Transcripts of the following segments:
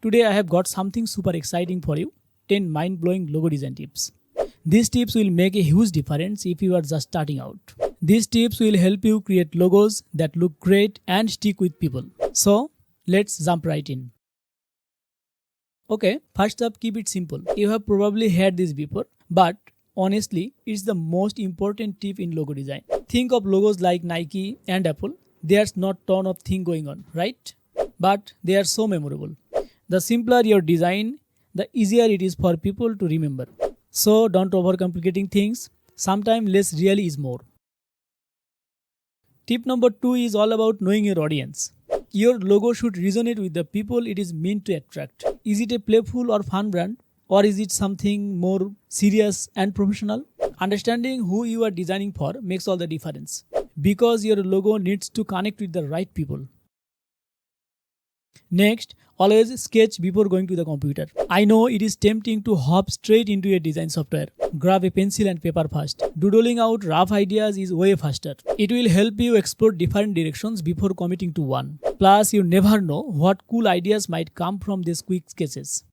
Today I have got something super exciting for you, 10 mind-blowing logo design tips. These tips will make a huge difference if you are just starting out. These tips will help you create logos that look great and stick with people. So, let's jump right in. Okay, first up, keep it simple. You have probably heard this before, but honestly, it's the most important tip in logo design. Think of logos like Nike and Apple. There's not ton of thing going on, right? But they are so memorable. The simpler your design, the easier it is for people to remember. So don't overcomplicating things. Sometimes less really is more. Tip number 2 is all about knowing your audience. Your logo should resonate with the people it is meant to attract. Is it a playful or fun brand? Or is it something more serious and professional? Understanding who you are designing for makes all the difference. Because your logo needs to connect with the right people. Next, always sketch before going to the computer. I know it is tempting to hop straight into a design software. Grab a pencil and paper first. Doodling out rough ideas is way faster. It will help you explore different directions before committing to one. Plus, you never know what cool ideas might come from these quick sketches.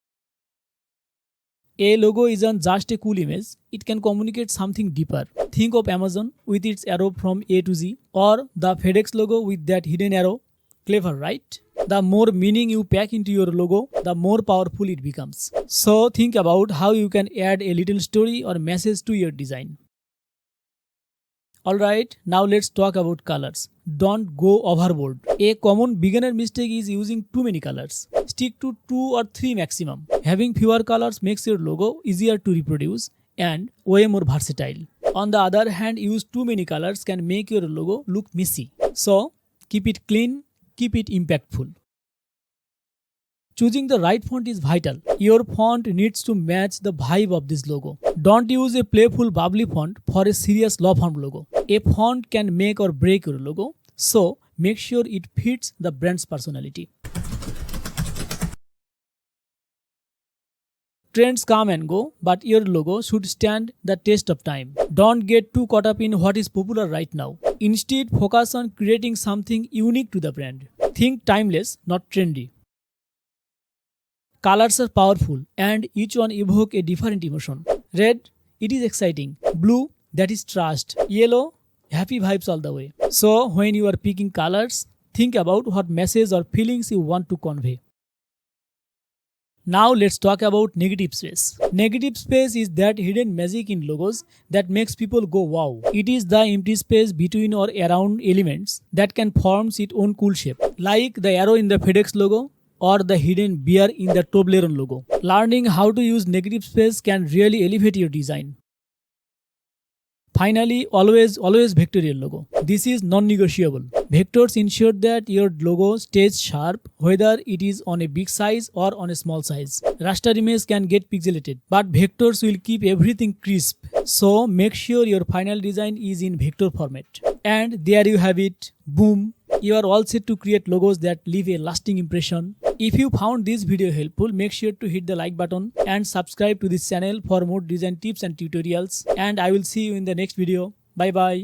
A logo isn't just a cool image, it can communicate something deeper. Think of Amazon with its arrow from A to Z, or the FedEx logo with that hidden arrow. Clever, right? The more meaning you pack into your logo, the more powerful it becomes. So think about how you can add a little story or message to your design. Alright, now let's talk about colors. Don't go overboard. A common beginner mistake is using too many colors. Stick to 2 or 3 maximum. Having fewer colors makes your logo easier to reproduce and way more versatile. On the other hand, use too many colors can make your logo look messy. So keep it clean, keep it impactful. Choosing the right font is vital. Your font needs to match the vibe of this logo. Don't use a playful bubbly font for a serious law firm logo. A font can make or break your logo, so make sure it fits the brand's personality. Trends come and go, but your logo should stand the test of time. Don't get too caught up in what is popular right now. Instead, focus on creating something unique to the brand. Think timeless, not trendy. Colors are powerful and each one evoke a different emotion. Red, it is exciting. Blue, that is trust. Yellow, happy vibes all the way. So when you are picking colors, think about what message or feelings you want to convey. Now let's talk about negative space. Negative space is that hidden magic in logos that makes people go wow. It is the empty space between or around elements that can form its own cool shape. Like the arrow in the FedEx logo or the hidden bear in the Toblerone logo. Learning how to use negative space can really elevate your design. Finally, always vectorial logo. This is non-negotiable. Vectors ensure that your logo stays sharp whether it is on a big size or on a small size. Raster image can get pixelated, but vectors will keep everything crisp. So make sure your final design is in vector format. And there you have it. Boom. You are all set to create logos that leave a lasting impression. If you found this video helpful, make sure to hit the like button and subscribe to this channel for more design tips and tutorials. And I will see you in the next video. Bye bye.